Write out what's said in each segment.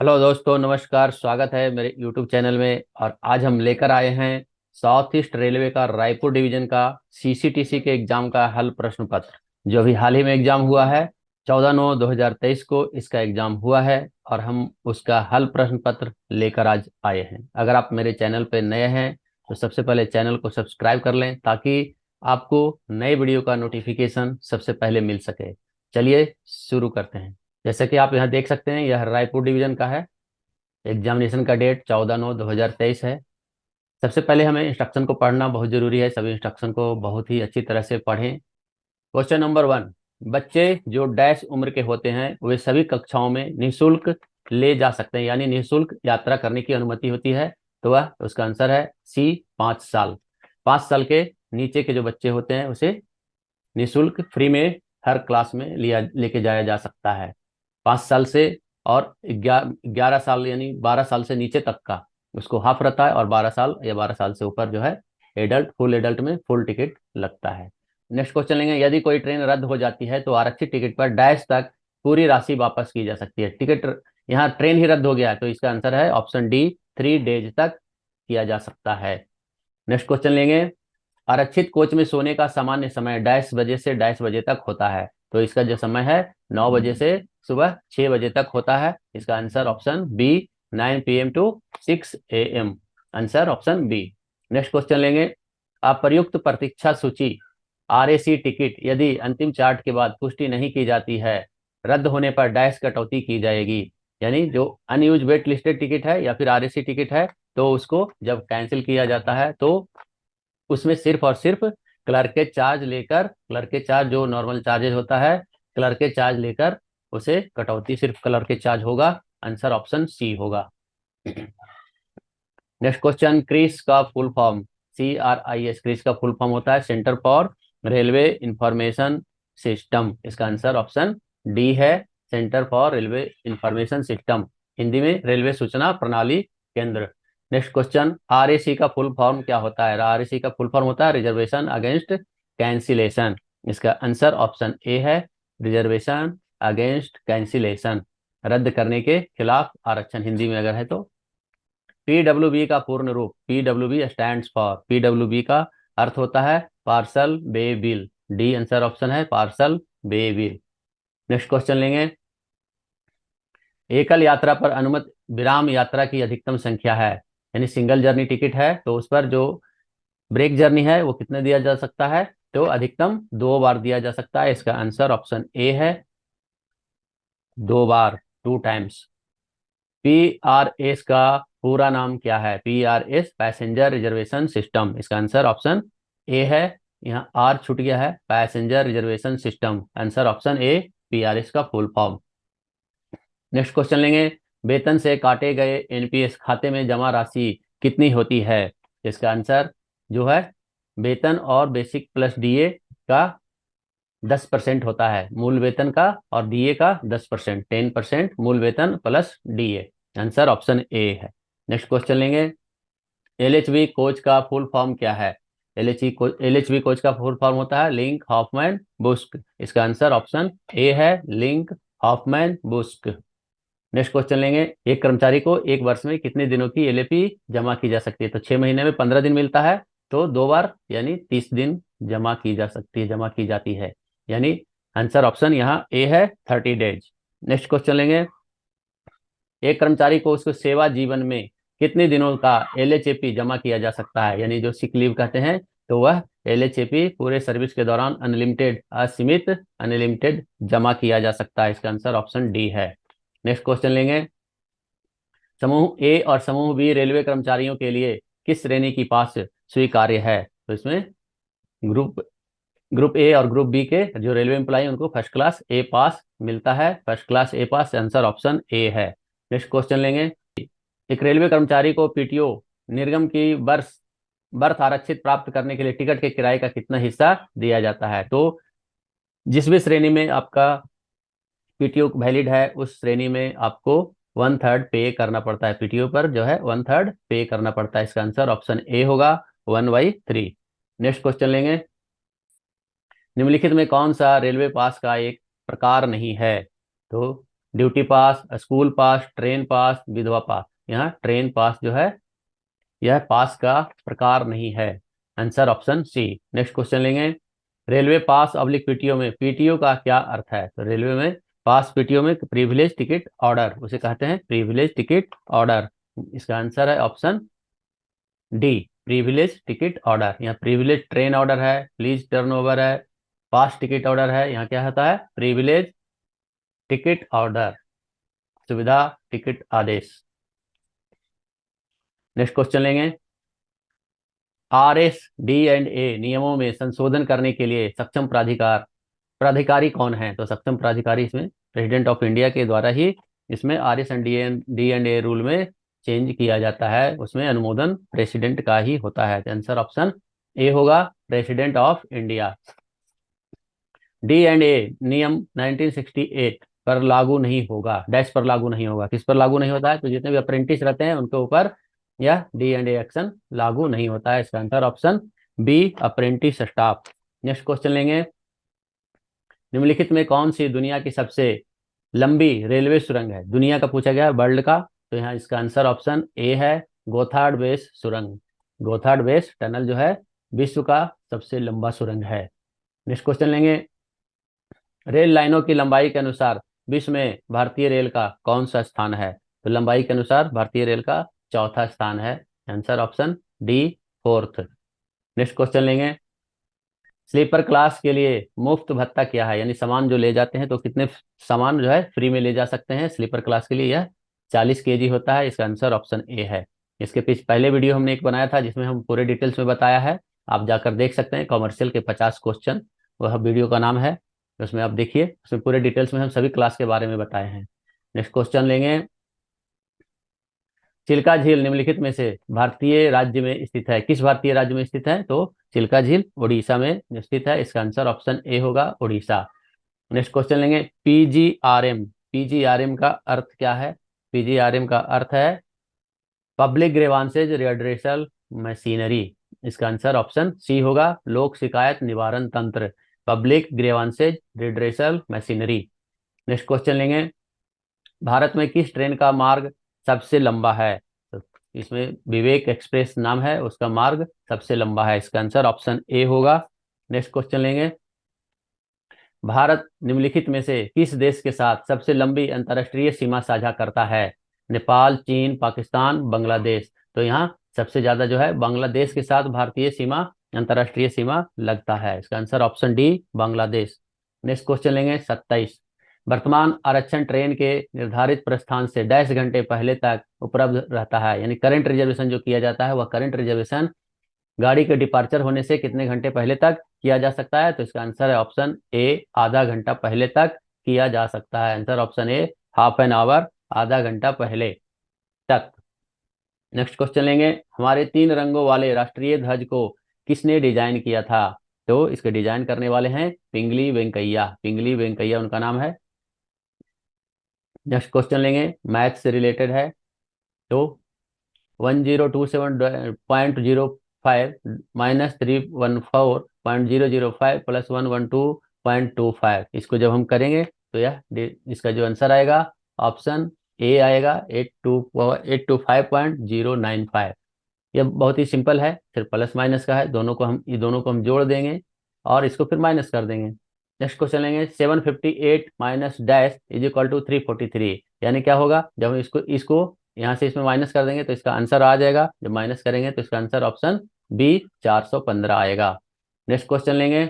Hello दोस्तों, नमस्कार। स्वागत है मेरे यूट्यूब चैनल में। और आज हम लेकर आए हैं साउथ ईस्ट रेलवे का रायपुर डिवीजन का सीसीटीसी के एग्जाम का हल प्रश्न पत्र, जो अभी हाल ही में एग्जाम हुआ है। 14/9/2023 को इसका एग्जाम हुआ है और हम उसका हल प्रश्न पत्र लेकर आज आए हैं। अगर आप मेरे चैनल पर नए हैं तो सबसे पहले चैनल को सब्सक्राइब कर लें, ताकि आपको नए वीडियो का नोटिफिकेशन सबसे पहले मिल सके। चलिए शुरू करते हैं। जैसे कि आप यहाँ देख सकते हैं, यह रायपुर डिवीजन का है। एग्जामिनेशन का डेट 14/9/2023 है। सबसे पहले हमें इंस्ट्रक्शन को पढ़ना बहुत जरूरी है। सभी इंस्ट्रक्शन को बहुत ही अच्छी तरह से पढ़ें। Question number 1। बच्चे जो डैश उम्र के होते हैं वे सभी कक्षाओं में निःशुल्क ले जा सकते हैं, यानी निःशुल्क यात्रा करने की अनुमति होती है। तो वह उसका आंसर है सी, 5 साल। 5 साल के नीचे के जो बच्चे होते हैं उसे निःशुल्क फ्री में हर क्लास में लिया लेके जाया जा सकता है। 5 साल से और 11 साल यानी 12 साल से नीचे तक का उसको हाफ रहता है, और 12 साल या 12 साल से ऊपर जो है एडल्ट, फुल एडल्ट में फुल टिकट लगता है। नेक्स्ट क्वेश्चन लेंगे। यदि कोई ट्रेन रद्द हो जाती है तो आरक्षित टिकट पर डैश तक पूरी राशि वापस की जा सकती है। टिकट, यहाँ ट्रेन ही रद्द हो गया है तो इसका आंसर है ऑप्शन डी, 3 डेज तक किया जा सकता है। नेक्स्ट क्वेश्चन लेंगे। आरक्षित कोच में सोने का सामान्य समय डैश बजे से डैश बजे तक होता है। तो इसका जो समय है 9 बजे से सुबह 6 बजे तक होता है। इसका answer option B, 9 PM to 6 AM। Answer option B. Next question लेंगे। अप्रयुक्त प्रतीक्षा सूची RAC टिकट यदि अंतिम चार्ट के बाद पुष्टि नहीं की जाती है, रद्द होने पर डैश कटौती की जाएगी। यानी जो अनयूज वेट लिस्टेड टिकट है या फिर RAC टिकट है, तो उसको जब कैंसिल किया जाता है तो उसमें सिर्फ और सिर्फ क्लर्क के चार्ज लेकर, क्लर्क के चार्ज जो नॉर्मल चार्जेज होता है, क्लर्क के चार्ज लेकर उसे कटौती सिर्फ क्लर्क के चार्ज होगा। आंसर ऑप्शन सी होगा। Next question. क्रिस का फुल फॉर्म, CRIS, क्रिस का फुल फॉर्म होता है centre for railway information system. इसका आंसर ऑप्शन डी है, centre for railway information system, Hindi में रेलवे सूचना प्रणाली केंद्र। Next question. RAC का फुल फॉर्म क्या होता है? RAC का फुल फॉर्म होता है रिजर्वेशन अगेंस्ट कैंसिलेशन। इसका आंसर ऑप्शन ए है, रिजर्वेशन अगेंस्ट कैंसिलेशन, रद्द करने के खिलाफ आरक्षण, हिंदी में अगर है तो। PWB का पूर्ण रूप, PWB स्टैंड्स फॉर, PWB का अर्थ होता है पार्सल बे बिल। डी आंसर ऑप्शन है, पार्सल बे बिल। नेक्स्ट क्वेश्चन लेंगे। एकल यात्रा पर अनुमत विराम यात्रा की अधिकतम संख्या है, यानी सिंगल जर्नी टिकट है तो उस पर जो ब्रेक जर्नी है वो कितने दिया जा सकता है? तो अधिकतम 2 बार दिया जा सकता है। इसका आंसर ऑप्शन ए है, 2 बार, 2 टाइम्स। PRS का पूरा नाम क्या है? PRS passenger reservation system. इसका आंसर ऑप्शन ए है, यहाँ आर छूट गया है, passenger reservation system. Answer option ए, PRS का फुल फॉर्म। नेक्स्ट क्वेश्चन लेंगे। वेतन से काटे गए NPS खाते में जमा राशि कितनी होती है? इसका आंसर जो है वेतन और बेसिक प्लस DA का 10% होता है, मूल वेतन का और DA का 10%, 10% मूल वेतन plus DA। Answer option A है। नेक्स्ट क्वेश्चन लेंगे। LHB कोच का फुल फॉर्म क्या है? LHB कोच का फुल फॉर्म होता है लिंक हॉफमैन बुस्क। इसका आंसर ऑप्शन ए है, लिंक हॉफमैन बुस्क। नेक्स्ट क्वेश्चन लेंगे। एक कर्मचारी को एक वर्ष में कितने दिनों की LAP जमा की जा सकती है? तो 6 महीने में 15 दिन मिलता है, तो 2 बार यानी 30 दिन जमा की जा सकती है, जमा की जाती है। यानी आंसर ऑप्शन यहाँ ए है, 30 डेज। नेक्स्ट क्वेश्चन लेंगे। एक कर्मचारी को उसको सेवा जीवन में कितने दिनों का LHAP जमा किया जा सकता है, यानी जो सिक लीव कहते हैं, तो वह LHAP पूरे सर्विस के दौरान अनलिमिटेड, असीमित, अनलिमिटेड जमा किया जा सकता है। इसका आंसर ऑप्शन डी है। नेक्स्ट क्वेश्चन लेंगे। समूह ए और समूह बी रेलवे कर्मचारियों के लिए किस श्रेणी की पास स्वीकार्य है? तो इसमें ग्रुप ग्रुप ए और ग्रुप बी के जो रेलवे एम्प्लॉय उनको फर्स्ट क्लास ए पास मिलता है, first class A pass. Answer option A है। नेक्स्ट क्वेश्चन लेंगे। एक रेलवे कर्मचारी को PTO निर्गम की बर्थ बर्थ आरक्षित प्राप्त करने के लिए टिकट के किराए का कितना हिस्सा दिया जाता है? तो जिस भी श्रेणी में आपका PTO वैलिड है उस श्रेणी में आपको 1/3 पे करना पड़ता है। PTO पर जो है 1/3 पे करना पड़ता है। इसका आंसर ऑप्शन ए होगा, 1/3। नेक्स्ट क्वेश्चन लेंगे। निम्नलिखित में कौन सा रेलवे पास का एक प्रकार नहीं है? तो ड्यूटी पास, स्कूल पास, ट्रेन पास, विधवा पास। यहाँ ट्रेन पास जो है यह पास का प्रकार नहीं है। Answer option C. Next question लेंगे, रेलवे पास अब्लिक पीटीओ में पीटीओ का क्या अर्थ है? तो रेलवे में पास पीटीओ में प्रिविलेज टिकट ऑर्डर, उसे कहते हैं प्रिविलेज टिकट ऑर्डर। इसका आंसर है option D, privilege ticket order. यहाँ प्रिविलेज ट्रेन ऑर्डर है, प्लीज टर्न ओवर है, पास टिकट ऑर्डर है, यहाँ क्या होता है प्रिविलेज टिकट ऑर्डर, सुविधा टिकट आदेश। नेक्स्ट क्वेश्चन लेंगे, RSD&A नियमों में संशोधन करने के लिए सक्षम प्राधिकारी कौन है? तो सक्षम प्राधिकारी इसमें प्रेसिडेंट ऑफ इंडिया के द्वारा ही इसमें RSD&A रूल में चेंज किया जाता है, उसमें अनुमोदन प्रेसिडेंट का ही होता है। आंसर ऑप्शन ए होगा, प्रेसिडेंट ऑफ इंडिया। D&A नियम 1968 पर लागू नहीं होगा, डैश पर लागू नहीं होगा, किस पर लागू नहीं होता है? तो जितने भी अप्रेंटिस रहते हैं उनके ऊपर यह D&A एक्शन लागू नहीं होता है। इसका answer option B, apprentice staff. Next question लेंगे, निम्नलिखित में कौन सी दुनिया की सबसे लंबी रेलवे सुरंग है? दुनिया का पूछा गया, वर्ल्ड का। तो यहाँ इसका आंसर ऑप्शन ए है, गोथार्ड बेस सुरंग। गोथार्ड बेस टनल जो है विश्व का सबसे लंबा सुरंग है। नेक्स्ट क्वेश्चन लेंगे, रेल लाइनों की लंबाई के अनुसार विश्व में भारतीय रेल का कौन सा स्थान है? तो लंबाई के अनुसार भारतीय रेल का चौथा स्थान है। Answer option D, fourth. Next question लेंगे, स्लीपर क्लास के लिए मुफ्त भत्ता क्या है? यानी सामान जो ले जाते हैं तो कितने सामान जो है फ्री में ले जा सकते हैं? स्लीपर क्लास के लिए यह 40 केजी होता है। इसका आंसर ऑप्शन ए है। इसके पीछे पहले वीडियो हमने एक बनाया था जिसमें हम पूरे डिटेल्स में बताया है, आप जाकर देख सकते हैं, कॉमर्शियल के 50 क्वेश्चन, वह वीडियो का नाम है। उसमें आप देखिए, उसमें पूरे डिटेल्स में हम सभी क्लास के बारे में बताए हैं। नेक्स्ट क्वेश्चन लेंगे, चिल्का झील निम्नलिखित में से भारतीय राज्य में स्थित है? किस भारतीय राज्य में स्थित है? तो चिल्का झील उड़ीसा में स्थित है। इसका आंसर ऑप्शन ए होगा, उड़ीसा। नेक्स्ट क्वेश्चन लेंगे, PGRM, PGRM का अर्थ क्या है? PGRM का अर्थ है पब्लिक ग्रीवांसेज रिड्रेसल मशीनरी। इसका आंसर ऑप्शन सी होगा, लोक शिकायत निवारण तंत्र, public grievances redressal machinery. Next question लेंगे, भारत में किस ट्रेन का मार्ग सबसे लंबा है? तो इसमें विवेक एक्सप्रेस नाम है, उसका मार्ग सबसे लंबा है। इसका आंसर ऑप्शन ए होगा। नेक्स्ट क्वेश्चन लेंगे, भारत निम्नलिखित में से किस देश के साथ सबसे लंबी अंतर्राष्ट्रीय सीमा साझा करता है? नेपाल, चीन, पाकिस्तान, बांग्लादेश। तो यहाँ सबसे ज्यादा जो है बांग्लादेश के साथ भारतीय सीमा, अंतर्राष्ट्रीय सीमा लगता है। इसका answer option D, Bangladesh. Next question लेंगे 27, वर्तमान आरक्षण ट्रेन के निर्धारित प्रस्थान से डैश घंटे पहले तक उपलब्ध रहता है? यानी करंट रिजर्वेशन जो किया जाता है, वह करंट रिजर्वेशन गाड़ी के डिपार्चर होने से कितने घंटे पहले तक किया जा सकता है? तो इसका आंसर है ऑप्शन ए, आधा घंटा पहले तक किया जा सकता है। Answer option A, half an hour, आधा घंटा पहले तक। नेक्स्ट क्वेश्चन लेंगे, हमारे 3 रंगों वाले राष्ट्रीय ध्वज को किसने डिजाइन किया था? तो इसके डिजाइन करने वाले हैं पिंगली वेंकैया, पिंगली वेंकैया उनका नाम है। नेक्स्ट क्वेश्चन लेंगे, मैथ से रिलेटेड है। तो 1027.05 माइनस 314.005 प्लस 112.25, इसको जब हम करेंगे तो यह इसका जो आंसर आएगा ऑप्शन ए आएगा, 825.095। यह बहुत ही सिंपल है, सिर्फ प्लस माइनस का है, दोनों को हम जोड़ देंगे और इसको फिर माइनस कर देंगे। नेक्स्ट क्वेश्चन लेंगे, 758 minus dash is equal to 343, यानी क्या होगा? जब हम इसको इसको यहाँ से इसमें माइनस कर देंगे तो इसका आंसर आ जाएगा, जब माइनस करेंगे तो इसका आंसर ऑप्शन बी, 415 आएगा। नेक्स्ट क्वेश्चन लेंगे,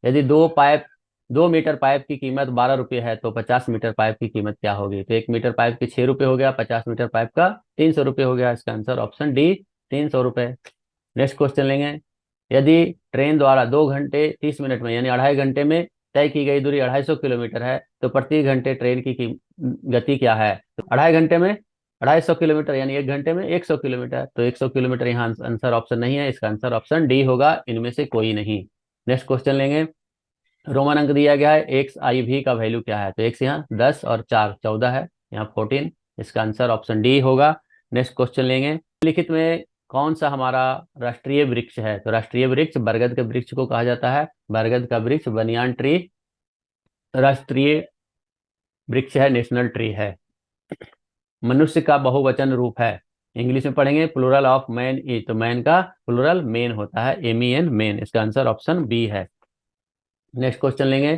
यदि 2 मीटर पाइप की कीमत 12 रुपये है तो 50 मीटर पाइप की कीमत क्या होगी? तो 1 मीटर पाइप की 6 रुपये हो गया, 50 मीटर पाइप का 300 रुपये हो गया। इसका आंसर ऑप्शन डी, 300 रुपये। नेक्स्ट क्वेश्चन लेंगे, यदि ट्रेन द्वारा 2 घंटे 30 मिनट में यानी 2.5 घंटे में तय की गई दूरी 250 किलोमीटर है तो प्रति घंटे ट्रेन की गति क्या है? तो 2.5 घंटे में 250 किलोमीटर यानी 1 घंटे में 100 किलोमीटर, तो 100 किलोमीटर यहाँ आंसर ऑप्शन नहीं है। इसका आंसर ऑप्शन डी होगा, इनमें से कोई नहीं। नेक्स्ट क्वेश्चन लेंगे, रोमन अंक दिया गया है, एक्स आई भी का वैल्यू क्या है? तो एक्स यहाँ 10 और 4 14 है, यहाँ 14। इसका आंसर ऑप्शन डी होगा। नेक्स्ट क्वेश्चन लेंगे, लिखित में कौन सा हमारा राष्ट्रीय वृक्ष है? तो राष्ट्रीय वृक्ष बरगद के वृक्ष को कहा जाता है, बरगद का वृक्ष, बनियान ट्री राष्ट्रीय वृक्ष है, नेशनल ट्री है। मनुष्य का बहुवचन रूप है, इंग्लिश में पढ़ेंगे प्लूरल ऑफ मैन इज, तो मैन का प्लूरल मेन होता है, MEN मेन। इसका आंसर ऑप्शन बी है। नेक्स्ट क्वेश्चन लेंगे,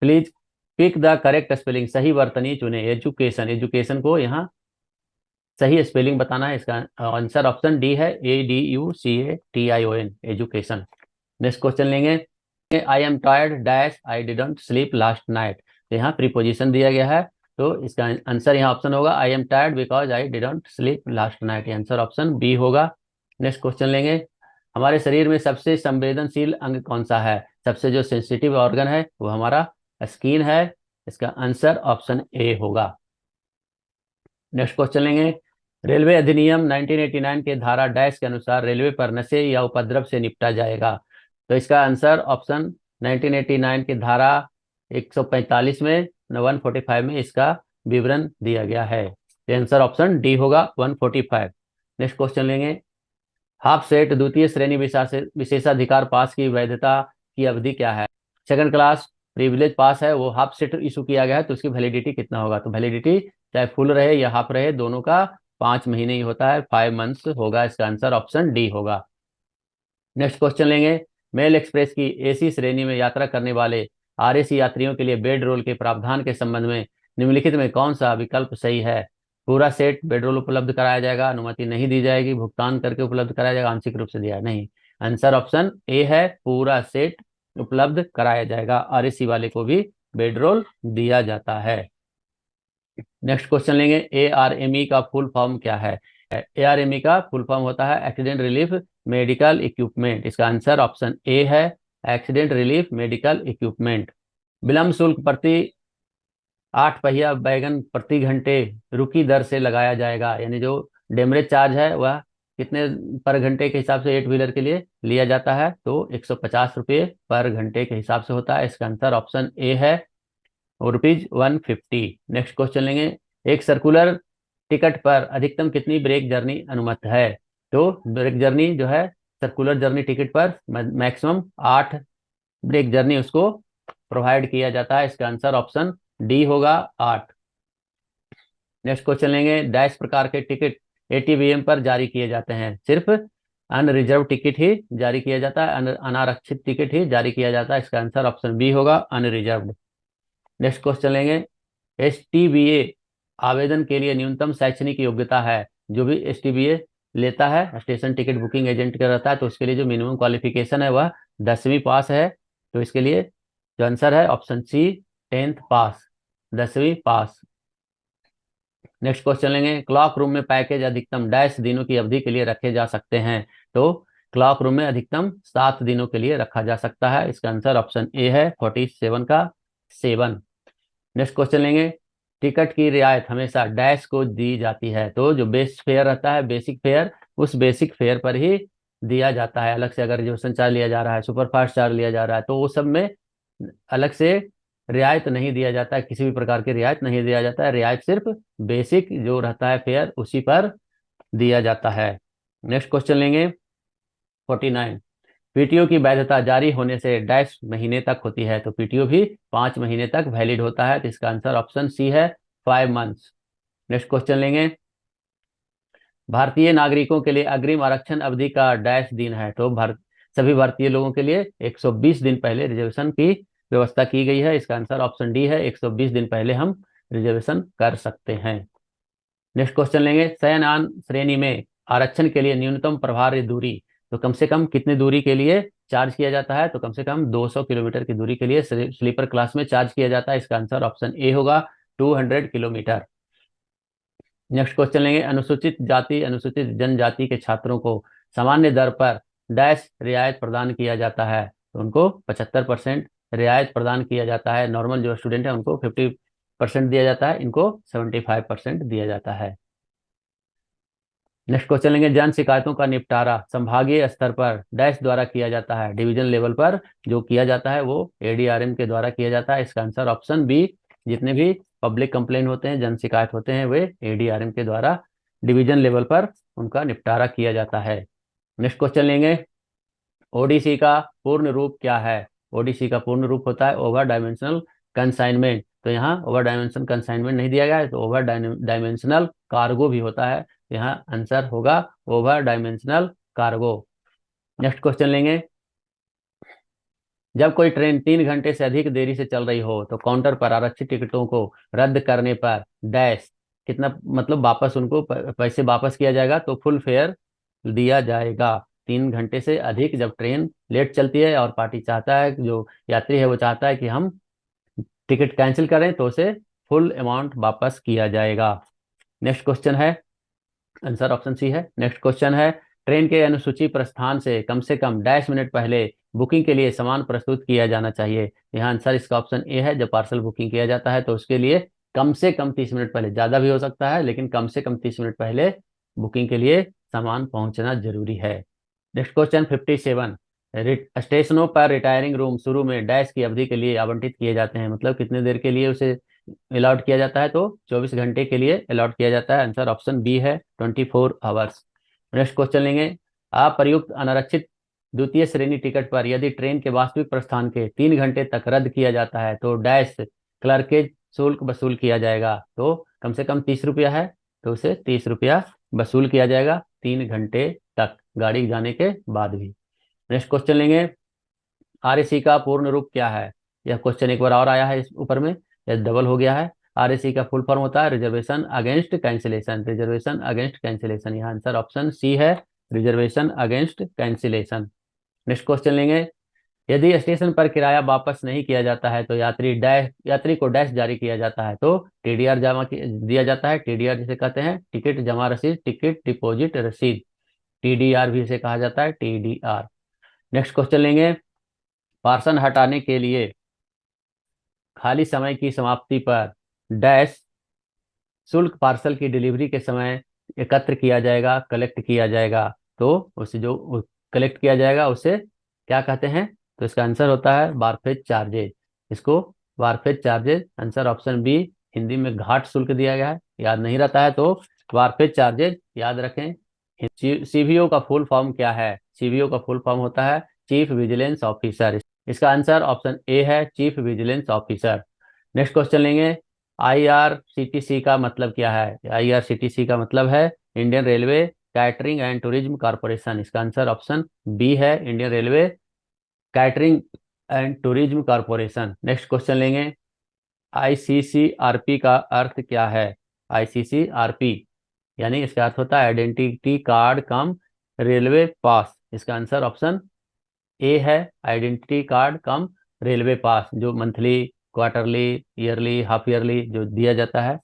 please pick the correct spelling, सही वर्तनी चुने। एजुकेशन, एजुकेशन को यहाँ सही स्पेलिंग बताना है। इसका आंसर ऑप्शन डी है, ADUCATION, एजुकेशन। नेक्स्ट क्वेश्चन लेंगे, I am tired dash I didn't sleep last night. यहाँ प्रीपोजिशन दिया गया है, तो इसका आंसर यहाँ ऑप्शन होगा I am tired because I didn't sleep last night. Answer option B होगा। नेक्स्ट क्वेश्चन लेंगे, हमारे शरीर में सबसे संवेदनशील अंग कौन सा है? सबसे जो सेंसिटिव ऑर्गन है वो हमारा स्किन है। इसका आंसर ऑप्शन ए होगा। नेक्स्ट क्वेश्चन लेंगे, रेलवे अधिनियम 1989 के धारा डैश के अनुसार रेलवे पर नशे या उपद्रव से निपटा जाएगा। तो इसका आंसर ऑप्शन 1989 की धारा 145 में 145 में इसका विवरण दिया गया है। आंसर ऑप्शन डी होगा, 145। नेक्स्ट क्वेश्चन लेंगे, हाफ सेट द्वितीय श्रेणी विशेषाधिकार पास की वैधता की अवधि क्या है? सेकंड क्लास प्रिविलेज पास है, वो हाफ सेट इशू किया गया है, तो उसकी वैलिडिटी कितना होगा? तो वैलिडिटी चाहे फुल रहे या हाफ रहे, दोनों का 5 महीने ही होता है, 5 मंथ्स होगा। इसका आंसर ऑप्शन डी होगा। नेक्स्ट क्वेश्चन लेंगे, मेल एक्सप्रेस की AC श्रेणी में यात्रा करने वाले RAC यात्रियों के लिए बेड रोल के प्रावधान के संबंध में निम्नलिखित में कौन सा विकल्प सही है? पूरा सेट बेड रोल उपलब्ध कराया जाएगा, अनुमति नहीं दी जाएगी, भुगतान करके उपलब्ध कराया जाएगा, आंशिक रूप से दिया नहीं। आंसर ऑप्शन ए है, पूरा सेट उपलब्ध कराया जाएगा, RAC वाले को भी बेड रोल दिया जाता है। नेक्स्ट क्वेश्चन लेंगे, ARME का फुल फॉर्म क्या है? ARME का फुल फॉर्म होता है एक्सीडेंट रिलीफ मेडिकल इक्विपमेंट। इसका आंसर ऑप्शन ए है, एक्सीडेंट रिलीफ मेडिकल इक्विपमेंट। विलंब शुल्क प्रति 8 पहिया वैगन प्रति घंटे रुकी दर से लगाया जाएगा, यानी जो डेमरेज चार्ज है वह कितने पर घंटे के हिसाब से 8 व्हीलर के लिए लिया जाता है? तो 150 रुपये पर घंटे के हिसाब से होता है। इसका आंसर ऑप्शन ए है, ₹150। नेक्स्ट क्वेश्चन लेंगे, एक सर्कुलर टिकट पर अधिकतम कितनी ब्रेक जर्नी अनुमत है? तो ब्रेक जर्नी जो है सर्कुलर जर्नी टिकट पर मैक्सिमम 8 ब्रेक जर्नी उसको प्रोवाइड किया जाता है। इसका आंसर ऑप्शन डी होगा, 8। नेक्स्ट क्वेश्चन लेंगे, डैश प्रकार के टिकट ATVM पर जारी किए जाते हैं? सिर्फ अनरिजर्व टिकट ही जारी किया जाता है, अनारक्षित टिकट ही जारी किया जाता है। इसका आंसर ऑप्शन बी होगा, अनरिजर्व्ड। नेक्स्ट क्वेश्चन लेंगे, STBA आवेदन के लिए न्यूनतम शैक्षणिक योग्यता है? जो भी STBA लेता है, स्टेशन टिकट बुकिंग एजेंट का रहता है, तो उसके लिए जो मिनिमम क्वालिफिकेशन है वह 10वीं पास है। तो इसके लिए जो आंसर है ऑप्शन सी, 10th पास, 10वीं पास। नेक्स्ट क्वेश्चन लेंगे, क्लॉक रूम में पैकेज अधिकतम डैश दिनों की अवधि के लिए रखे जा सकते हैं? तो क्लॉक रूम में अधिकतम 7 दिनों के लिए रखा जा सकता है। इसका आंसर ऑप्शन ए है, 47 का 7। नेक्स्ट क्वेश्चन लेंगे, टिकट की रियायत हमेशा डैश को दी जाती है? तो जो बेस्ट फेयर रहता है, बेसिक फेयर, उस बेसिक फेयर पर ही दिया जाता है। अलग से अगर रिजर्वेशन चार्ज लिया जा रहा है, सुपरफास्ट चार्ज लिया जा रहा है, तो वो सब में अलग से रियायत नहीं दिया जाता है, किसी भी प्रकार की रियायत नहीं दिया जाता है। रियायत सिर्फ बेसिक जो रहता है फेयर उसी पर दिया जाता है। नेक्स्ट क्वेश्चन लेंगे, 49, PTO की वैधता जारी होने से डैश महीने तक होती है? तो PTO भी 5 महीने तक वैलिड होता है। तो इसका आंसर ऑप्शन सी है, 5 मंथ्स। नेक्स्ट क्वेश्चन लेंगे, भारतीय नागरिकों के लिए अग्रिम आरक्षण अवधि का डैश दिन है? तो सभी भारतीय लोगों के लिए 120 दिन पहले रिजर्वेशन की व्यवस्था की गई है। इसका आंसर ऑप्शन डी है, 120 दिन पहले हम रिजर्वेशन कर सकते हैं। नेक्स्ट क्वेश्चन लेंगे, शयनयान श्रेणी में आरक्षण के लिए न्यूनतम प्रभार्य दूरी, तो कम से कम कितनी दूरी के लिए चार्ज किया जाता है? तो कम से कम 200 किलोमीटर की दूरी के लिए स्लीपर क्लास में चार्ज किया जाता है। इसका आंसर ऑप्शन ए होगा, 200 किलोमीटर। नेक्स्ट क्वेश्चन लेंगे, अनुसूचित जाति अनुसूचित जनजाति के छात्रों को सामान्य दर पर डैश रियायत प्रदान किया जाता है? तो उनको 75% रियायत प्रदान किया जाता है। नॉर्मल जो स्टूडेंट है उनको 50% दिया जाता है, इनको 75% दिया जाता है। नेक्स्ट क्वेश्चन लेंगे, जन शिकायतों का निपटारा संभागीय स्तर पर डैश द्वारा किया जाता है? डिवीजन लेवल पर जो किया जाता है वो ADRM के द्वारा किया जाता है। इसका आंसर ऑप्शन बी, जितने भी पब्लिक कंप्लेंट होते हैं, जन शिकायत होते हैं, वे ADRM के द्वारा डिवीजन लेवल पर उनका निपटारा किया जाता है। नेक्स्ट क्वेश्चन लेंगे, ODC का पूर्ण रूप क्या है? ODC का पूर्ण रूप होता है ओवर डायमेंशनल कंसाइनमेंट। तो यहाँ ओवर डायमेंशन कंसाइनमेंट नहीं दिया गया है, तो ओवर डायमेंशनल कार्गो भी होता है। यहाँ आंसर होगा over dimensional cargo. Next question लेंगे। जब कोई ट्रेन 3 घंटे से अधिक देरी से चल रही हो तो काउंटर पर आरक्षित टिकटों को रद्द करने पर डैश कितना, मतलब वापस उनको पैसे वापस किया जाएगा, तो फुल फेयर दिया जाएगा। 3 घंटे से अधिक जब ट्रेन लेट चलती है और पार्टी चाहता है, जो यात्री है वो चाहता है कि हम टिकट कैंसिल करें, तो उसे फुल अमाउंट वापस किया जाएगा। नेक्स्ट क्वेश्चन है, आंसर ऑप्शन सी है। नेक्स्ट क्वेश्चन है, ट्रेन के अनुसूची प्रस्थान से कम डैश मिनट पहले बुकिंग के लिए सामान प्रस्तुत किया जाना चाहिए। यहाँ आंसर इसका ऑप्शन ए है। जब पार्सल बुकिंग किया जाता है तो उसके लिए कम से कम 30 मिनट पहले, ज़्यादा भी हो सकता है लेकिन कम से कम 30 मिनट पहले बुकिंग के लिए सामान पहुंचना जरूरी है। नेक्स्ट क्वेश्चन 57, स्टेशनों पर रिटायरिंग रूम शुरू में डैश की अवधि के लिए आवंटित किए जाते हैं, मतलब कितने देर के लिए उसे अलॉट किया जाता है, तो 24 घंटे के लिए अलॉट किया जाता है। आंसर ऑप्शन बी है, 24 आवर्स। नेक्स्ट क्वेश्चन लेंगे। अप्रयुक्त अनारक्षित द्वितीय श्रेणी टिकट पर यदि ट्रेन के वास्तविक प्रस्थान के 3 घंटे तक रद्द किया जाता है तो डैश क्लर्केज शुल्क वसूल किया जाएगा। तो कम से कम 30 रुपया है, तो उसे 30 रुपया वसूल किया जाएगा 3 घंटे तक गाड़ी जाने के बाद भी। नेक्स्ट क्वेश्चन लेंगे। आरएसी का पूर्ण रूप क्या है? यह क्वेश्चन एक बार और आया है इस ऊपर में, यह डबल हो गया है। आरएसी का फुल फॉर्म होता है reservation against cancellation. Reservation against cancellation, यह आंसर ऑप्शन सी है, reservation against cancellation. Next question लेंगे। यदि स्टेशन पर किराया वापस नहीं किया जाता है तो यात्री को डैश जारी किया जाता है, तो टीडीआर जमा दिया जाता है। टीडीआर जिसे कहते हैं टिकट जमा रसीद, टिकट डिपॉजिट रसीद, टीडीआर भी इसे कहा जाता है, टीडीआर। नेक्स्ट क्वेश्चन लेंगे। पार्सल हटाने के लिए खाली समय की समाप्ति पर डैश शुल्क पार्सल की डिलीवरी के समय एकत्र किया जाएगा, कलेक्ट किया जाएगा। तो उसे जो कलेक्ट किया जाएगा उसे क्या कहते हैं? तो इसका आंसर होता है बारफेज चार्जेज। इसको wharfage charges, answer option B, Hindi में घाट शुल्क दिया गया है। याद नहीं रहता है तो बारफेज चार्जेज याद रखें। सीवीओ का फुल फॉर्म क्या है? सीवीओ का फुल फॉर्म होता है चीफ विजिलेंस ऑफिसर। इसका आंसर ऑप्शन ए है, chief vigilance officer. Next question लेंगे। आईआरसीटीसी का मतलब क्या है? आईआरसीटीसी का मतलब है Indian railway catering and tourism corporation. इसका आंसर ऑप्शन बी है, Indian railway catering and tourism corporation. Next question लेंगे। आईसीसीआरपी का अर्थ क्या है? आईसीसीआरपी यानी इसका अर्थ होता है आइडेंटिटी कार्ड कम रेलवे पास। इसका आंसर ऑप्शन ए है, आइडेंटिटी कार्ड कम रेलवे पास, जो monthly, quarterly, yearly, half yearly जो दिया जाता है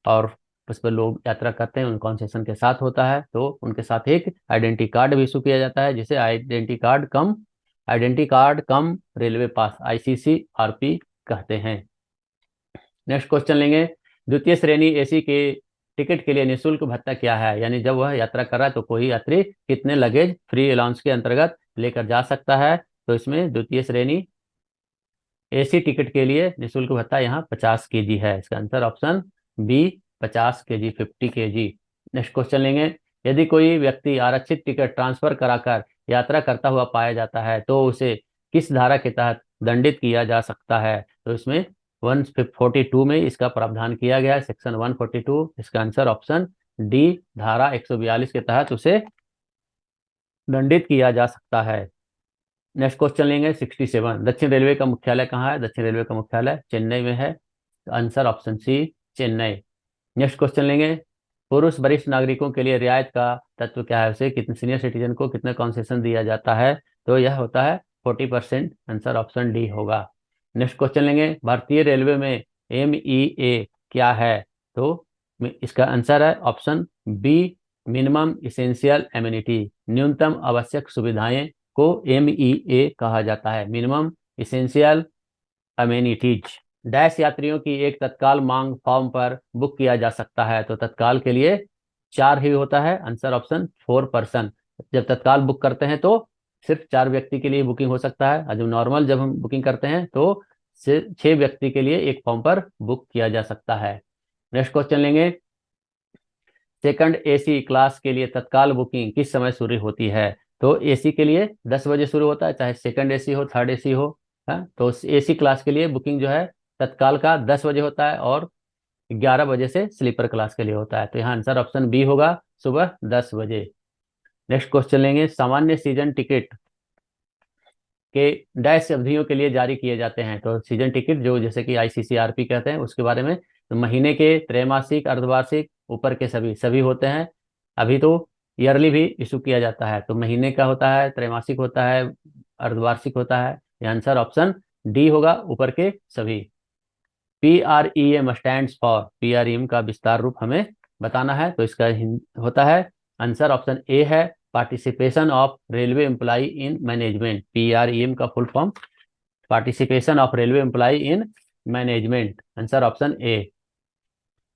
और उस पर लोग यात्रा करते हैं, उन कॉन्सेशन के साथ होता है, तो उनके साथ एक आइडेंटिटी कार्ड भी इशू किया जाता है जिसे आइडेंटिटी कार्ड कम रेलवे पास, आईसीसीआरपी कहते हैं। नेक्स्ट क्वेश्चन लेंगे। द्वितीय श्रेणी एसी के टिकट के लिए निःशुल्क भत्ता क्या है? यानी जब वह यात्रा कर रहा है तो कोई यात्री कितने लगेज फ्री अलाउंस के अंतर्गत लेकर जा सकता है? तो इसमें द्वितीय श्रेणी एसी टिकट के लिए निःशुल्क भत्ता यहाँ 50 kg है। इसका answer option B, 50 kg, 50 kg। Next question लेंगे। यदि कोई व्यक्ति आरक्षित टिकट ट्रांसफर कराकर यात्रा करता हुआ पाया जाता है तो उसे किस धारा के तहत दंडित किया जा सकता है? तो इसमें 142 में इसका प्रावधान किया गया है, सेक्शन 142। इसका आंसर ऑप्शन डी, धारा 142 के तहत उसे दंडित किया जा सकता है। नेक्स्ट क्वेश्चन लेंगे 67। दक्षिण रेलवे का मुख्यालय कहाँ है? दक्षिण रेलवे का मुख्यालय चेन्नई में है। Answer option C, Chennai. Next question लेंगे। पुरुष वरिष्ठ नागरिकों के लिए रियायत का तत्व क्या है? उसे कितने, सीनियर सिटीजन को कितना कंसेशन दिया जाता है? तो यह होता है 40%। आंसर ऑप्शन डी होगा। नेक्स्ट क्वेश्चन लेंगे। भारतीय रेलवे में MEA क्या है? तो इसका आंसर है option B, minimum essential amenity. न्यूनतम आवश्यक सुविधाएं को MEA कहा जाता है, मिनिमम इसेंशियल अमेनिटीज। डैश यात्रियों की एक तत्काल मांग फॉर्म पर बुक किया जा सकता है? तो तत्काल के लिए 4 ही होता है, आंसर ऑप्शन 4 पर्सन। जब तत्काल बुक करते हैं तो सिर्फ 4 व्यक्ति के लिए बुकिंग हो सकता है, और जब हम बुकिंग करते हैं तो सिर्फ 6 व्यक्ति के लिए एक फॉर्म पर बुक किया जा सकता है। नेक्स्ट क्वेश्चन लेंगे। सेकंड AC क्लास के लिए तत्काल बुकिंग किस समय शुरू होती है? तो AC के लिए 10 बजे शुरू होता है, चाहे सेकंड AC हो, थर्ड AC हो। तो AC क्लास के लिए बुकिंग जो है तत्काल का 10 बजे होता है और 11 बजे से स्लीपर क्लास के लिए होता है। तो यहाँ आंसर ऑप्शन बी होगा, सुबह 10 बजे। नेक्स्ट क्वेश्चन लेंगे, सामान्य सीजन टिकट के डैश अवधियों के लिए जारी किए जाते हैं। तो सीजन टिकट जो जैसे कि आईसीसीआरपी कहते हैं उसके बारे में, तो महीने के, त्रैमासिक, अर्धवार्षिक, ऊपर के सभी सभी होते हैं। अभी तो ईयरली भी इशू किया जाता है, तो महीने का होता है, त्रैमासिक होता है, अर्धवार्षिक होता है। ये आंसर ऑप्शन डी होगा, ऊपर के सभी। PREM स्टैंड फॉर, PREM का विस्तार रूप हमें बताना है, तो इसका होता है, आंसर ऑप्शन ए है, participation of railway employ in management. PREM का full form participation of railway employ in management, answer option A.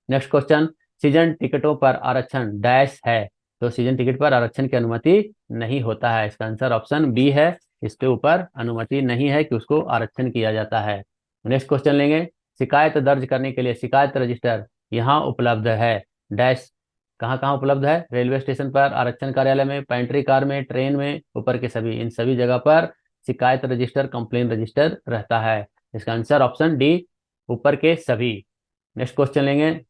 Next question, season टिकटों पर आरक्षण डैश है। तो सीजन टिकट पर आरक्षण की अनुमति नहीं होता है, इसका आंसर ऑप्शन बी है, इसके ऊपर अनुमति नहीं है कि उसको आरक्षण किया जाता है। नेक्स्ट क्वेश्चन लेंगे, शिकायत दर्ज करने के लिए शिकायत रजिस्टर यहाँ उपलब्ध है डैश। कहाँ कहाँ उपलब्ध है? रेलवे स्टेशन पर, आरक्षण कार्यालय में, पेंट्री कार में, ट्रेन में, ऊपर के सभी, इन सभी जगह पर शिकायत रजिस्टर, कंप्लेन रजिस्टर रहता है। इसका आंसर ऑप्शन डी, ऊपर के सभी। नेक्स्ट क्वेश्चन लेंगे,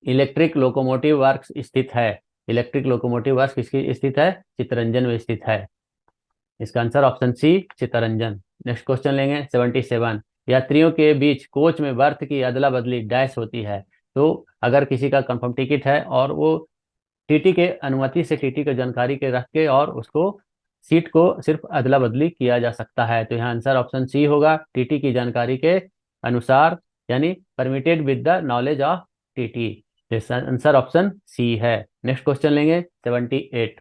इलेक्ट्रिक लोकोमोटिव वर्क्स स्थित है। इलेक्ट्रिक लोकोमोटिव वर्क्स किसकी स्थित है? चित्तरंजन में स्थित है, इसका answer option C, Chittaranjan. Next question लेंगे 77, यात्रियों के बीच कोच में बर्थ की अदला बदली डैश होती है। तो अगर किसी का कंफर्म टिकट है और वो टीटी के अनुमति से, टीटी के जानकारी के रख के, और उसको सीट को सिर्फ अदला बदली किया जा सकता है, तो यहाँ आंसर ऑप्शन सी होगा, टीटी की जानकारी के अनुसार, यानी permitted with the knowledge of TT. Answer option C है। नेक्स्ट क्वेश्चन लेंगे 78,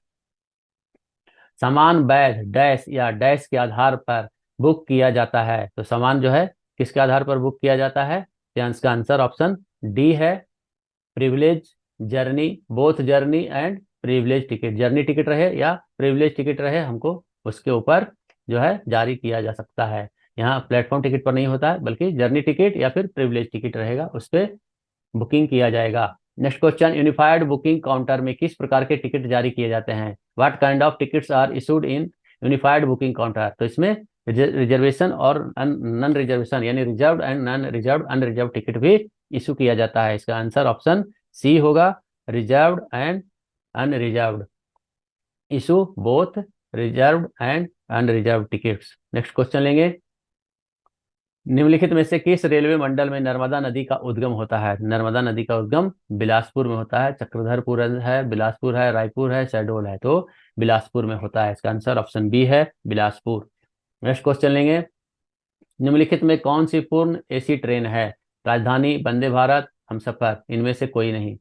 सामान बैध डैश या डैश के आधार पर बुक किया जाता है। तो सामान जो है किसके आधार पर बुक किया जाता है? तो इसका आंसर ऑप्शन डी है, privilege journey, both journey and privilege ticket. Journey ticket रहे या प्रिविलेज टिकट रहे, हमको उसके ऊपर जो है जारी किया जा सकता है। यहाँ प्लेटफॉर्म टिकट पर नहीं होता है, बल्कि जर्नी टिकट या फिर प्रिविलेज टिकट रहेगा, उस पर बुकिंग किया जाएगा। Next question, unified booking counter में किस प्रकार के टिकट जारी किए जाते हैं? What kind of tickets are issued in unified booking counter? तो इसमें रिजर्वेशन और नॉन रिजर्वेशन, यानी reserved and non reserved, unreserve ticket भी इशू किया जाता है। इसका आंसर ऑप्शन सी होगा, reserved and unreserved, issue both reserved and unreserve tickets. Next question लेंगे, निम्नलिखित में से किस रेलवे मंडल में नर्मदा नदी का उद्गम होता है? नर्मदा नदी का उद्गम बिलासपुर में होता है, चक्रधरपुर है, बिलासपुर है, रायपुर है, शहडोल है। तो बिलासपुर में होता है, इसका आंसर ऑप्शन बी है, बिलासपुर। नेक्स्ट क्वेश्चन लेंगे, निम्नलिखित में कौन सी पूर्ण एसी ट्रेन है? राजधानी, वंदे भारत, हमसफर, इनमें से कोई नहीं।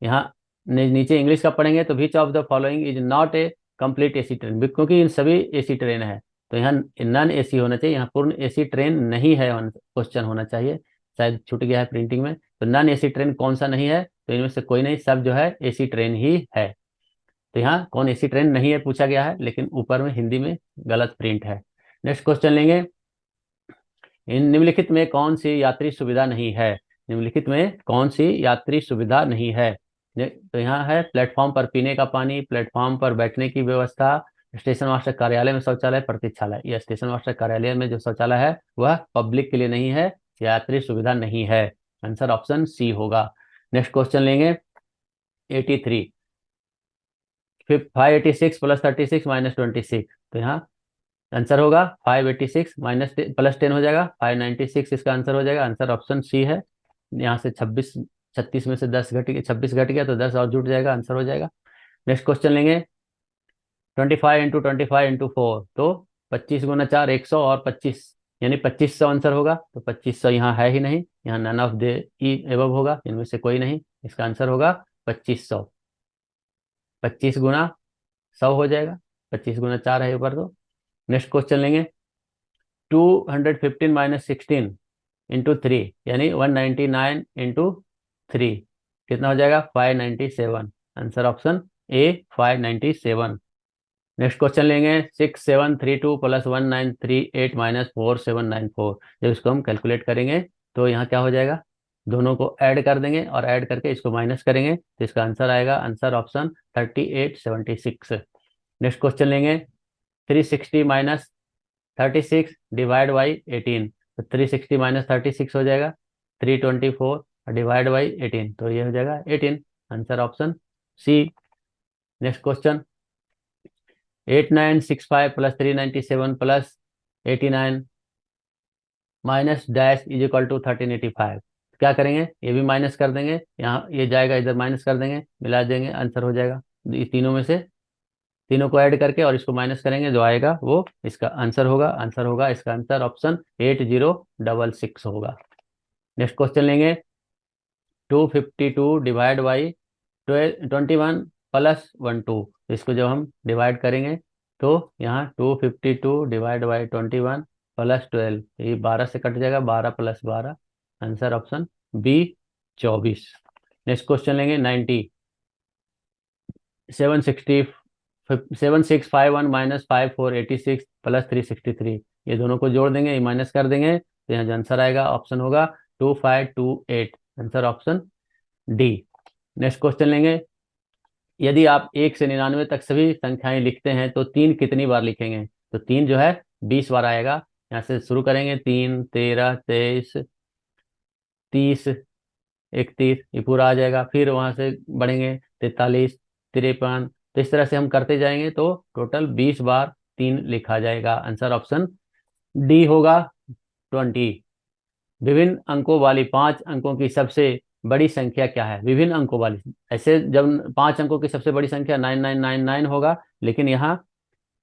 यहाँ नीचे इंग्लिश का पढ़ेंगे तो which of the following is not a complete AC train, क्योंकि इन सभी एसी ट्रेन है, तो यहाँ नॉन एसी होना चाहिए, यहाँ पूर्ण एसी ट्रेन नहीं है, क्वेश्चन होना चाहिए, शायद छूट गया है प्रिंटिंग में। तो नॉन एसी ट्रेन कौन सा नहीं है? तो इनमें से कोई नहीं, सब जो है एसी ट्रेन ही है। तो यहाँ कौन एसी ट्रेन नहीं है पूछा गया है, लेकिन ऊपर में हिंदी में गलत प्रिंट है। नेक्स्ट क्वेश्चन लेंगे, इन निम्नलिखित में कौन सी यात्री सुविधा नहीं है? निम्नलिखित में कौन सी यात्री सुविधा नहीं है? तो यहाँ है, प्लेटफॉर्म पर पीने का पानी, प्लेटफॉर्म पर बैठने की व्यवस्था, स्टेशन मास्टर कार्यालय में शौचालय, प्रतीक्षालय। यह स्टेशन मास्टर कार्यालय में जो शौचालय है वह पब्लिक के लिए नहीं है, यात्री सुविधा नहीं है, आंसर ऑप्शन सी होगा। नेक्स्ट क्वेश्चन लेंगे 83, 586 प्लस 36 माइनस 26। तो यहाँ आंसर होगा 586 माइनस प्लस 10 हो जाएगा 596, इसका आंसर हो जाएगा, आंसर ऑप्शन सी है। यहाँ से 36 में से 10 घट गया, 26 घट गया तो 10 और जुट जाएगा, आंसर हो जाएगा। नेक्स्ट क्वेश्चन लेंगे 25 × 25 × 4, तो 25 गुना 4 100 और 25 यानी 2500 आंसर होगा। तो 2500 यहाँ है ही नहीं, यहाँ नन ऑफ द एबव होगा, इनमें से कोई नहीं, इसका आंसर होगा 2500। 25 गुना 100 हो जाएगा, 25 गुना 4 है ऊपर। तो नेक्स्ट क्वेश्चन लेंगे 215 माइनस 16 इंटू 3, यानी 199 इंटू 3 कितना हो जाएगा? 597, आंसर ऑप्शन ए 597। नेक्स्ट क्वेश्चन लेंगे 6732 प्लस 1938 माइनस 4794। जब इसको हम कैलकुलेट करेंगे तो यहाँ क्या हो जाएगा? दोनों को ऐड कर देंगे और ऐड करके इसको माइनस करेंगे, तो इसका आंसर आएगा, आंसर ऑप्शन 3876। नेक्स्ट क्वेश्चन लेंगे 360 माइनस 36 डिवाइड बाई 18। तो 360 माइनस 36 हो जाएगा, 324 डिवाइड बाई 18, तो ये हो जाएगा 18। Answer option C. Next question, 8965 plus 397 plus 89 minus dash is equal to 1385। क्या करेंगे, ये भी माइनस कर देंगे, यहाँ ये जाएगा इधर माइनस कर देंगे, मिला देंगे, आंसर हो जाएगा। ये तीनों में से तीनों को ऐड करके और इसको माइनस करेंगे, जो आएगा वो इसका आंसर होगा। आंसर होगा इसका आंसर ऑप्शन 8066 होगा। नेक्स्ट क्वेश्चन लेंगे, 252 डिवाइड बाई 21 प्लस 12। इसको जब हम डिवाइड करेंगे तो यहाँ 252 डिवाइड बाई 21 प्लस 12, ये 12 से कट जाएगा, 12 plus 12, answer option B 24। Next question लेंगे, 760 7651 माइनस 5486 प्लस 363, ये दोनों को जोड़ देंगे, ये माइनस कर देंगे, तो यहाँ जो आंसर आएगा ऑप्शन होगा 2528, answer option D. Next question लेंगे, यदि आप 1 से 99 तक सभी संख्याएं लिखते हैं तो 3 कितनी बार लिखेंगे, तो 3 जो है 20 बार आएगा। यहाँ से शुरू करेंगे, 3 13 23 30 31, ये पूरा आ जाएगा, फिर वहां से बढ़ेंगे 43 53, तो इस तरह से हम करते जाएंगे तो टोटल 20 बार 3 लिखा जाएगा। आंसर ऑप्शन डी होगा 20। विभिन्न अंकों वाली 5 अंकों की सबसे बड़ी संख्या क्या है, विभिन्न अंकों वाली, ऐसे जब 5 अंकों की सबसे बड़ी संख्या 9999 होगा, लेकिन यहाँ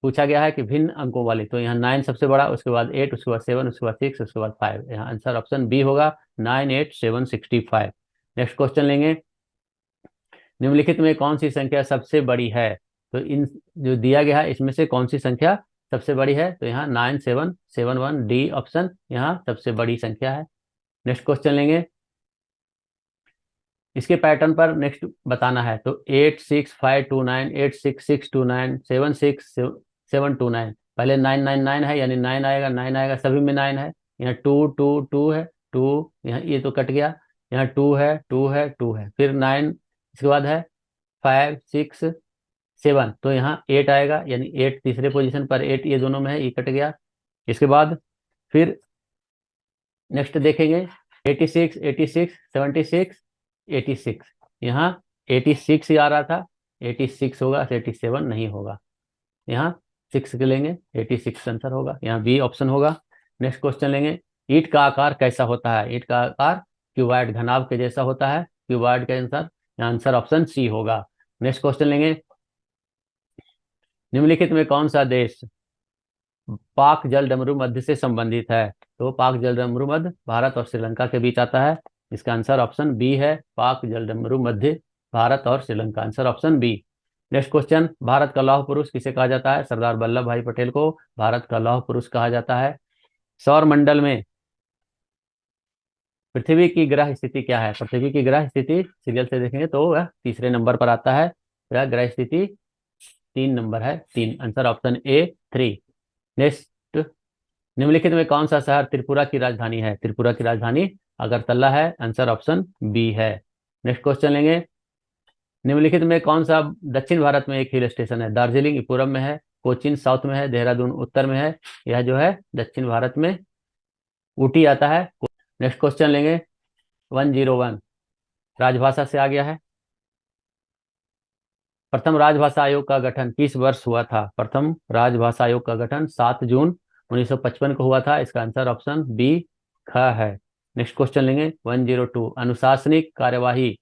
पूछा गया है कि भिन्न अंकों वाली, तो यहाँ 9 सबसे बड़ा, उसके बाद 8, उसके बाद 7, उसके बाद 6, उसके बाद 5, यहाँ आंसर ऑप्शन बी होगा 98765। नेक्स्ट क्वेश्चन लेंगे, निम्नलिखित में कौन सी संख्या सबसे बड़ी है, तो इन जो दिया गया है इसमें से कौन सी संख्या सबसे बड़ी है, तो यहाँ 9771, डी ऑप्शन यहाँ सबसे बड़ी संख्या है। नेक्स्ट क्वेश्चन लेंगे, इसके पैटर्न पर नेक्स्ट बताना है, तो 86529 86629 76729, पहले 999 है यानी 9 आएगा, 9 आएगा, सभी में 9 है, यहाँ 222 है, 2 यहाँ ये तो कट गया, यहाँ 2 है, 2 है, 2 है, फिर 9, इसके बाद है 5 6 7, तो यहाँ 8 आएगा, यानी 8 तीसरे पोजीशन पर, 8 ये दोनों में है, ये कट गया। इसके बाद फिर नेक्स्ट देखेंगे, 86 86 76 86, यहाँ 86 ही आ रहा था, 86 होगा, 87 नहीं होगा, यहाँ 6 के लेंगे, 86 आंसर होगा, यहाँ बी ऑप्शन होगा। नेक्स्ट क्वेश्चन लेंगे, ईंट का आकार कैसा होता है, ईंट का आकार क्यूबॉइड घनाभ के जैसा होता है, क्यूबॉइड के आंसर, आंसर ऑप्शन सी होगा। नेक्स्ट क्वेश्चन लेंगे, निम्नलिखित में कौन सा देश पाक जल डमरू मध्य से संबंधित है, तो पाक जल डमरू मध्य भारत और श्रीलंका के बीच आता है, इसका आंसर ऑप्शन बी है, पाक जल डमरू मध्य भारत और Sri Lanka, answer option B. Next question, Bharat का लौह पुरुष किसे कहा जाता है, सरदार वल्लभ भाई पटेल को भारत का लौह पुरुष कहा जाता है। सौर मंडल में पृथ्वी की ग्रह स्थिति क्या है, पृथ्वी की ग्रह स्थिति सीरियल से देखेंगे तो वह तीसरे नंबर पर आता है, वह ग्रह स्थिति 3 नंबर है, 3, आंसर ऑप्शन ए 3। नेक्स्ट, निम्नलिखित में कौन सा शहर त्रिपुरा की राजधानी है, त्रिपुरा की राजधानी अगरतला है, आंसर ऑप्शन बी है। नेक्स्ट क्वेश्चन लेंगे, निम्नलिखित में कौन सा दक्षिण भारत में एक हिल स्टेशन है, दार्जिलिंग पूरब में है, कोचीन साउथ में है, देहरादून उत्तर में है, यह जो है दक्षिण भारत में ऊटी आता है। नेक्स्ट क्वेश्चन लेंगे, 101 राजभाषा से आ गया है, प्रथम राजभाषा आयोग का गठन किस वर्ष हुआ था, प्रथम राजभाषा आयोग का गठन 7 जून 1955 को हुआ था, इसका आंसर ऑप्शन बी ख है। नेक्स्ट क्वेश्चन लेंगे, 102 अनुशासनिक कार्यवाही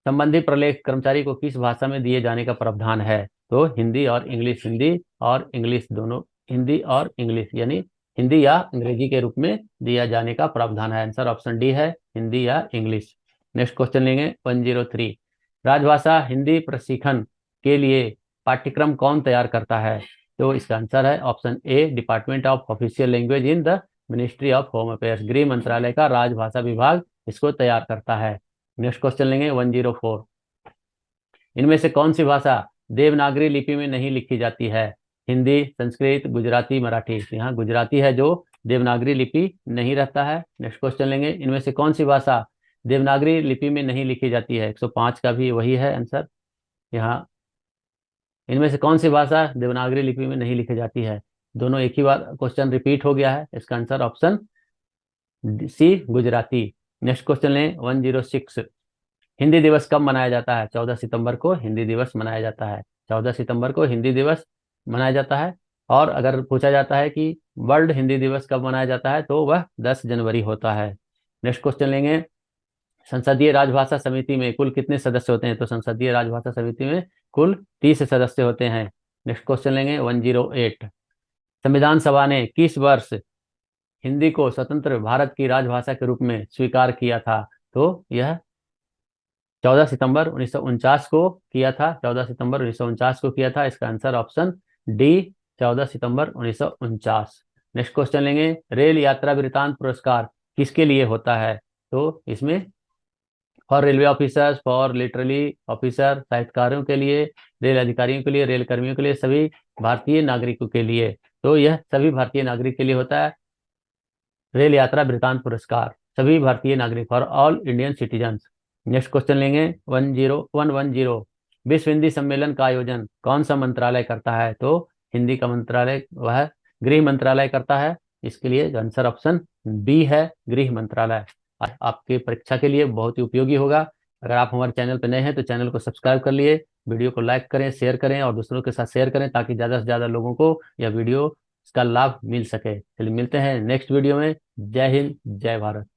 संबंधी प्रलेख कर्मचारी को किस भाषा में दिए जाने का प्रावधान है, तो हिंदी और इंग्लिश, हिंदी और इंग्लिश दोनों, हिंदी और इंग्लिश यानी हिंदी या अंग्रेजी के रूप में दिया जाने का प्रावधान है, आंसर ऑप्शन डी है, हिंदी या इंग्लिश। नेक्स्ट क्वेश्चन लेंगे, 103 राजभाषा हिंदी प्रशिक्षण के लिए पाठ्यक्रम कौन तैयार करता है, तो इसका आंसर है option A, department of official language in the ministry of home affairs, गृह मंत्रालय का राजभाषा विभाग इसको तैयार करता है। नेक्स्ट क्वेश्चन लेंगे, 104 इनमें से कौन सी भाषा देवनागरी लिपि में नहीं लिखी जाती है, हिंदी, संस्कृत, गुजराती, मराठी, यहाँ गुजराती है जो देवनागरी लिपि नहीं रहता है। नेक्स्ट क्वेश्चन लेंगे, इनमें से कौन सी भाषा देवनागरी लिपि में नहीं लिखी जाती है, 105 का भी वही है आंसर, यहाँ इनमें से कौन सी भाषा देवनागरी लिपि में नहीं लिखी जाती है, दोनों एक ही बार क्वेश्चन रिपीट हो गया है। इसका answer option C Gujarati. Next question लें 106। हिंदी दिवस कब मनाया जाता है? 14 सितंबर को हिंदी दिवस मनाया जाता है। 14 सितंबर को हिंदी दिवस मनाया जाता है। और अगर पूछा जाता है कि वर्ल्ड हिंदी दिवस कब मनाया जाता है तो वह 10 जनवरी होता है। नेक्स्ट क्वेश्चन लेंगे, संसदीय राजभाषा समिति में कुल कितने सदस्य होते हैं? तो संसदीय राजभाषा समिति में कुल 30 सदस्य होते हैं। नेक्स्ट क्वेश्चन लेंगे 108। संविधान सभा ने किस वर्ष हिंदी को स्वतंत्र भारत की राजभाषा के रूप में स्वीकार किया था? तो यह 14 सितंबर 1949 को किया था। 14 सितंबर 1949 को किया था। इसका आंसर ऑप्शन डी 14 सितंबर 1949। नेक्स्ट क्वेश्चन लेंगे, रेल यात्रा वृतांत पुरस्कार किसके लिए होता है? तो इसमें for railway officers, for literally officer, साहित्यकारों के लिए, रेल अधिकारियों के लिए, रेल कर्मियों के लिए, सभी भारतीय नागरिकों के लिए। तो यह सभी भारतीय नागरिक के लिए होता है रेल यात्रा वृतांत पुरस्कार, सभी भारतीय नागरिक, for all Indian citizens. Next question लेंगे 10110। विश्व हिंदी सम्मेलन का आयोजन कौन सा मंत्रालय करता है? तो हिंदी का मंत्रालय वह गृह मंत्रालय करता है। इसके लिए आंसर ऑप्शन बी है, गृह मंत्रालय। आपके परीक्षा के लिए बहुत ही उपयोगी होगा। अगर आप हमारे चैनल पर नए हैं तो चैनल को सब्सक्राइब कर लिए, वीडियो को लाइक करें, शेयर करें और दूसरों के साथ शेयर करें ताकि ज़्यादा से ज़्यादा लोगों को यह वीडियो इसका लाभ मिल सके। चलिए मिलते हैं नेक्स्ट वीडियो में। जय हिंद, जय भारत।